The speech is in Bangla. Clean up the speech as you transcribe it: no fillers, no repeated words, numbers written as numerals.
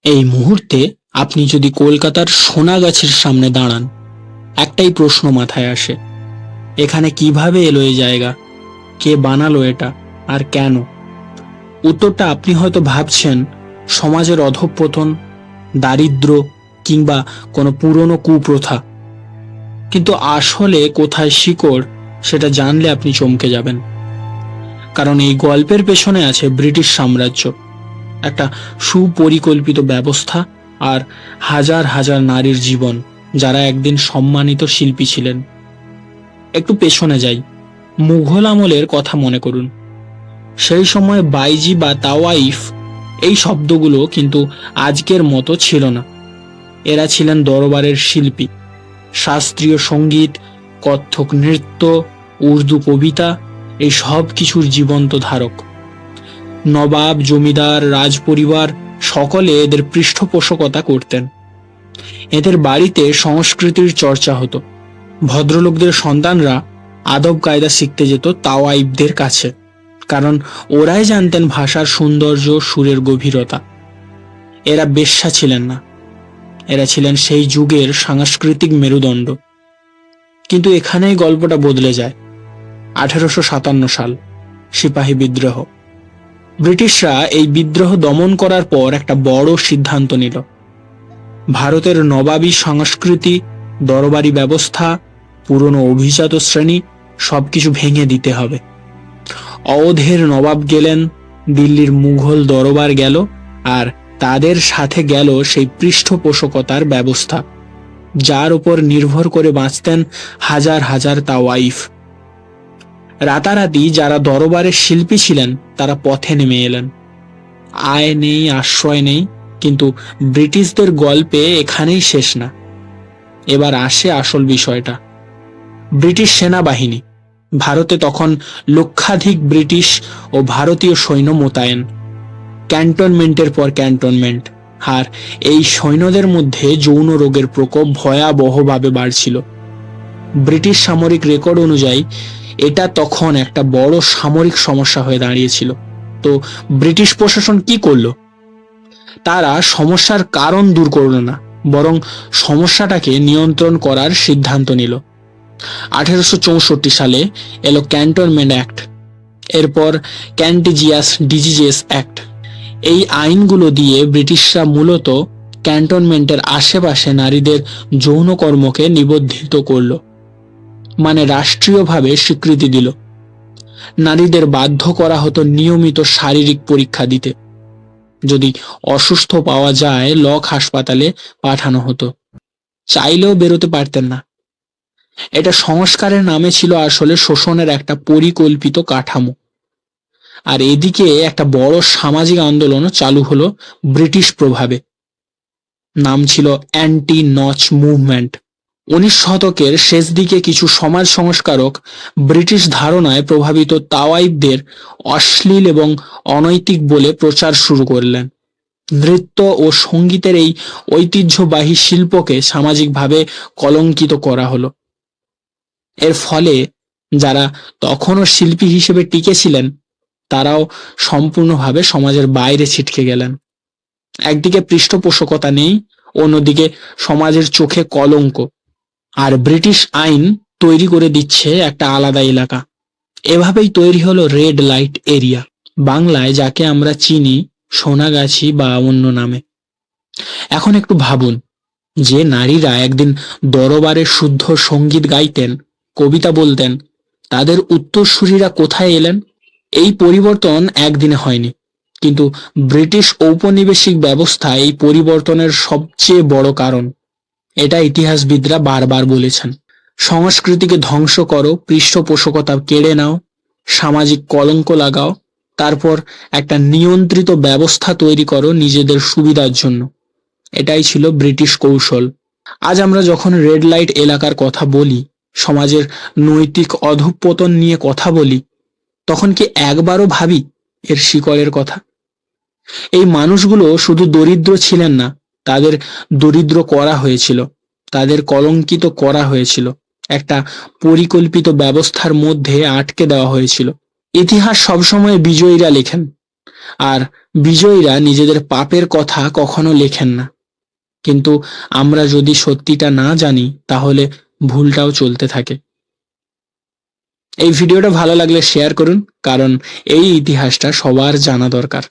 এই মুহূর্তে আপনি যদি কলকাতার সোনাগাছির সামনে দাঁড়ান, একটাই প্রশ্ন মাথায় আসে, এখানে কিভাবে এলো এই জায়গা, কে বানালো এটা, আর কেন? উত্তরটা আপনি হয়তো ভাবছেন সমাজের অধঃপতন, দারিদ্র্য কিংবা কোনো পুরনো কুপ্রথা। কিন্তু আসলে কোথায় শিকড় সেটা জানলে আপনি চমকে যাবেন। কারণ এই গল্পের পেছনে আছে ব্রিটিশ সাম্রাজ্য, একটা সুপরিকল্পিত ব্যবস্থা আর হাজার হাজার নারীর জীবন, যারা একদিন সম্মানিত শিল্পী ছিলেন। একটু পেছনে যাই, মুঘল আমলের কথা মনে করুন। সেই সময় বাইজি বা তাওয়াইফ এই শব্দগুলো কিন্তু আজকের মতো ছিল না। এরা ছিলেন দরবারের শিল্পী। শাস্ত্রীয় সঙ্গীত, কত্থক নৃত্য, উর্দু কবিতা, এই সব কিছুর জীবন্ত ধারক। নবাব, জমিদার, রাজপরিবার সকলে এদের পৃষ্ঠপোষকতা করতেন। এদের বাড়িতে সংস্কৃতির চর্চা হতো। ভদ্রলোকদের সন্তানরা আদব কায়দা শিখতে যেত তাওয়াইবদের কাছে, কারণ ওরাই জানতেন ভাষার সৌন্দর্য, সুরের গভীরতা। এরা বেশ্যা ছিলেন না, এরা ছিলেন সেই যুগের সাংস্কৃতিক মেরুদণ্ড। কিন্তু এখানেই গল্পটা বদলে যায়। 1857 সাল, সিপাহী বিদ্রোহ। ব্রিটিশরা এই বিদ্রোহ দমন করার পর একটা বড় সিদ্ধান্ত নিল। ভারতের নবাবী সংস্কৃতি, দরবারি ব্যবস্থা, পুরনো অভিজাত শ্রেণী সবকিছু ভেঙে দিতে হবে। অওধের নবাব গেলেন, দিল্লির মুঘল দরবার গেল, আর তাদের সাথে গেল সেই পৃষ্ঠপোষকতার ব্যবস্থা, যার উপর নির্ভর করে বাঁচতেন হাজার হাজার তাওয়াইফ। রাতারাতি যারা দরবারের শিল্পী ছিলেন তারা পথে নেমে এলেন। আয় নেই, আশ্রয় নেই, কিন্তু ব্রিটিশদের গল্পে এখানেই শেষ না। এবার আসে আসল বিষয়টা। ব্রিটিশ সেনাবাহিনী। ভারতে তখন লক্ষাধিক ব্রিটিশ ও ভারতীয় সৈন্য মোতায়েন। ক্যান্টনমেন্টের পর ক্যান্টনমেন্ট, আর এই সৈন্যদের মধ্যে যৌন রোগের প্রকোপ ভয়াবহভাবে বাড়ছিল। ব্রিটিশ সামরিক রেকর্ড অনুযায়ী এটা তখন একটা বড় সামরিক সমস্যা হয়ে দাঁড়িয়েছিল। তো ব্রিটিশ প্রশাসন কি করলো? তারা সমস্যার কারণ দূর করলো না, বরং সমস্যাটাকে নিয়ন্ত্রণ করার সিদ্ধান্ত নিল। 1864 সালে এলো ক্যান্টনমেন্ট অ্যাক্ট, এরপর ক্যান্টিজিয়াস ডিজিজেস অ্যাক্ট। এই আইনগুলো দিয়ে ব্রিটিশরা মূলত ক্যান্টনমেন্টের আশেপাশে নারীদের যৌনকর্মকে নিবন্ধিত করল, মানে রাষ্ট্রীয়ভাবে স্বীকৃতি দিল। নারীদের বাধ্য করা হতো নিয়মিত শারীরিক পরীক্ষা দিতে। যদি অসুস্থ পাওয়া যায়, লক হাসপাতালে পাঠানো হতো। চাইলেও বেরোতে পারতেন না। এটা সংস্কারের নামে ছিল আসলে শোষণের একটা পরিকল্পিত কাঠামো। আর এদিকে একটা বড় সামাজিক আন্দোলনও চালু হলো ব্রিটিশ প্রভাবে। নাম ছিল অ্যান্টি নচ মুভমেন্ট। 19 শতকের শেষ দিকে কিছু সমাজ সংস্কারক ব্রিটিশ ধারণায় প্রভাবিত তাওয়াইবদের অশ্লীল এবং অনৈতিক বলে প্রচার শুরু করলেন। নৃত্য ও সঙ্গীতের এই ঐতিহ্যবাহী শিল্পকে সামাজিকভাবে কলঙ্কিত করা হলো। এর ফলে যারা তখনও শিল্পী হিসেবে টিকেছিলেন তারাও সম্পূর্ণভাবে সমাজের বাইরে ছিটকে গেলেন। একদিকে পৃষ্ঠপোষকতা নেই, অন্যদিকে সমাজের চোখে কলঙ্ক। আর ব্রিটিশ আইন তৈরি করে দিচ্ছে একটা আলাদা এলাকা। এভাবেই তৈরি হলো রেড লাইট এরিয়া, বাংলায় যাকে আমরা চিনি সোনাগাছি বা অন্য নামে। এখন একটু ভাবুন, যে নারীরা একদিন দরবারে শুদ্ধ সঙ্গীত গাইতেন, কবিতা বলতেন, তাদের উত্তরসূরিরা কোথায় এলেন? এই পরিবর্তন একদিনে হয়নি, কিন্তু ব্রিটিশ ঔপনিবেশিক ব্যবস্থা এই পরিবর্তনের সবচেয়ে বড় কারণ। এটা ইতিহাসবিদরা বারবার বলেছেন। সংস্কৃতিকে ধ্বংস করো, পৃষ্ঠপোষকতা কেড়ে নাও, সামাজিক কলঙ্ক লাগাও, তারপর একটা নিয়ন্ত্রিত ব্যবস্থা তৈরি করো নিজেদের সুবিধার জন্য। এটাই ছিল ব্রিটিশ কৌশল। আজ আমরা যখন রেড লাইট এলাকার কথা বলি, সমাজের নৈতিক অধঃপতন নিয়ে কথা বলি, তখন কি একবারও ভাবি এর শিকড়ের কথা? এই মানুষগুলো শুধু দরিদ্র ছিলেন না, তাদের দরিদ্র করা হয়েছিল, তাদের কলঙ্কিত করা হয়েছিল, একটা পরিকল্পিত ব্যবস্থার মধ্যে আটকে দেওয়া হয়েছিল। ইতিহাস সবসময় বিজয়ীরা লেখেন, আর বিজয়ীরা নিজেদের পাপের কথা কখনো লেখেন না। কিন্তু আমরা যদি সত্যিটা না জানি তাহলে ভুলটাও চলতে থাকে। এই ভিডিওটা ভালো লাগলে শেয়ার করুন, কারণ এই ইতিহাসটা সবার জানা দরকার।